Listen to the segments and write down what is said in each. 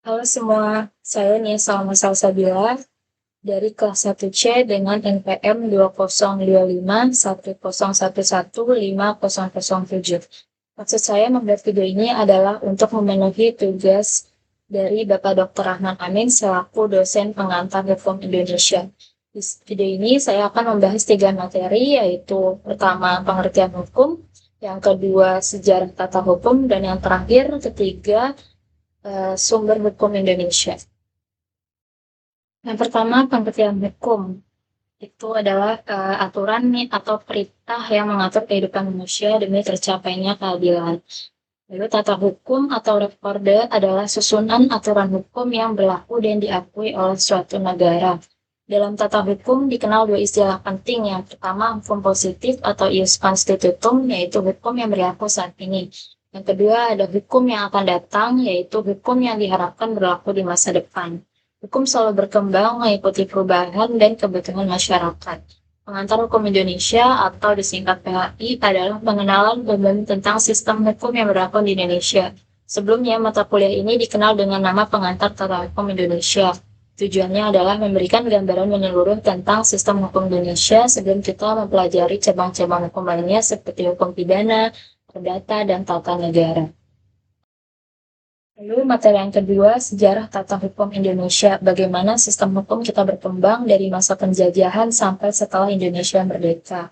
Halo semua, saya Nisa Salsabila dari kelas 1C dengan NPM 202510115007. Maksud saya membuat video ini adalah untuk memenuhi tugas dari Bapak Dr. Rahman Amin selaku dosen pengantar hukum Indonesia. Di video ini saya akan membahas 3 materi, yaitu pertama pengertian hukum, yang kedua sejarah tata hukum, dan yang terakhir ketiga sumber hukum Indonesia. Yang pertama, pengertian hukum itu adalah aturan atau perintah yang mengatur kehidupan manusia demi tercapainya keadilan. Lalu tata hukum atau rekorde adalah susunan aturan hukum yang berlaku dan diakui oleh suatu negara. Dalam tata hukum dikenal dua istilah penting. Yang pertama, hukum positif atau ius constitutum, yaitu hukum yang berlaku saat ini. Yang kedua, ada hukum yang akan datang, yaitu hukum yang diharapkan berlaku di masa depan. Hukum selalu berkembang mengikuti perubahan dan kebutuhan masyarakat. Pengantar Hukum Indonesia atau disingkat PHI adalah pengenalan umum tentang sistem hukum yang berlaku di Indonesia. Sebelumnya, mata kuliah ini dikenal dengan nama Pengantar Tata Hukum Indonesia. Tujuannya adalah memberikan gambaran menyeluruh tentang sistem hukum Indonesia sebelum kita mempelajari cabang-cabang hukum lainnya seperti hukum pidana, perdata, dan tata negara. Lalu materi yang kedua, sejarah tata hukum Indonesia. Bagaimana sistem hukum kita berkembang dari masa penjajahan sampai setelah Indonesia merdeka.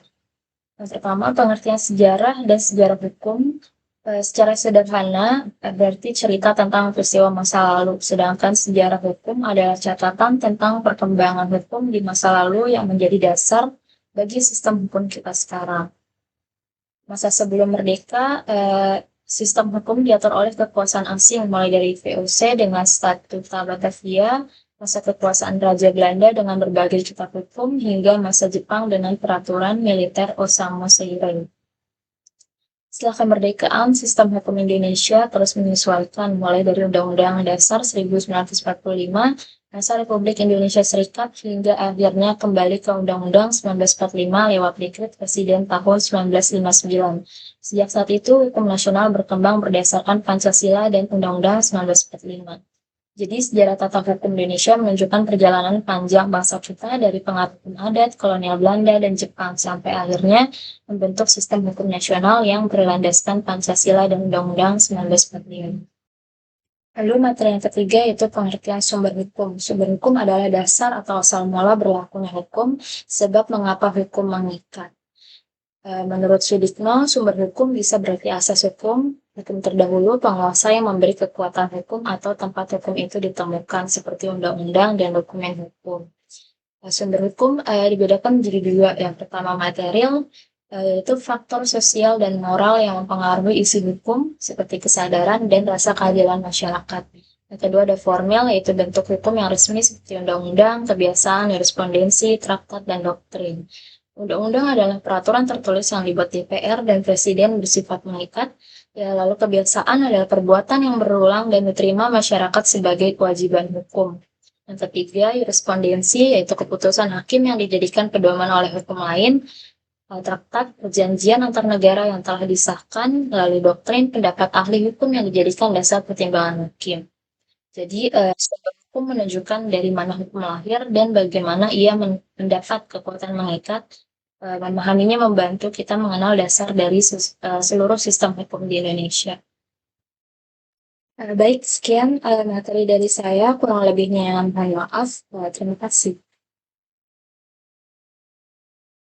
Yang pertama, pengertian sejarah dan sejarah hukum. Secara sederhana, berarti cerita tentang peristiwa masa lalu. Sedangkan sejarah hukum adalah catatan tentang perkembangan hukum di masa lalu yang menjadi dasar bagi sistem hukum kita sekarang. Masa sebelum merdeka, sistem hukum diatur oleh kekuasaan asing mulai dari VOC dengan Statuta Batavia, masa kekuasaan Raja Belanda dengan berbagai kitab hukum, hingga masa Jepang dengan peraturan militer Osamu Seirai. Setelah kemerdekaan, sistem hukum Indonesia terus menyesuaikan mulai dari Undang-Undang Dasar 1945, Masa Republik Indonesia Serikat, hingga akhirnya kembali ke Undang-Undang 1945 lewat Dekret Presiden tahun 1959. Sejak saat itu, hukum nasional berkembang berdasarkan Pancasila dan Undang-Undang 1945. Jadi sejarah tata hukum Indonesia menunjukkan perjalanan panjang bangsa kita dari pengaruh hukum adat, kolonial Belanda, dan Jepang sampai akhirnya membentuk sistem hukum nasional yang berlandaskan Pancasila dan Undang-Undang 1945. Lalu materi yang ketiga yaitu pengertian sumber hukum. Sumber hukum adalah dasar atau asal mula berlakunya hukum, sebab mengapa hukum mengikat. Menurut Sudikno, sumber hukum bisa berarti asas hukum terdahulu, penguasa yang memberi kekuatan hukum atau tempat hukum itu ditemukan seperti undang-undang dan dokumen hukum. Sumber hukum dibedakan menjadi dua. Yang pertama material, yaitu faktor sosial dan moral yang mempengaruhi isi hukum seperti kesadaran dan rasa keadilan masyarakat. Yang kedua ada formal, yaitu bentuk hukum yang resmi seperti undang-undang, kebiasaan, jurisprudensi, traktat, dan doktrin. Undang-undang adalah peraturan tertulis yang dibuat DPR dan Presiden bersifat mengikat. Ya, lalu kebiasaan adalah perbuatan yang berulang dan diterima masyarakat sebagai kewajiban hukum. Yang ketiga, jurisprudensi, yaitu keputusan hakim yang dijadikan pedoman oleh hukum lain. Traktat, perjanjian antar negara yang telah disahkan, lalu doktrin, pendapat ahli hukum yang dijadikan dasar pertimbangan hakim. Jadi, sumber hukum menunjukkan dari mana hukum lahir dan bagaimana ia mendapat kekuatan mengikat. Memahaminya membantu kita mengenal dasar dari seluruh sistem hukum di Indonesia. Baik, sekian materi dari saya. Kurang lebihnya mohon maaf. Terima kasih.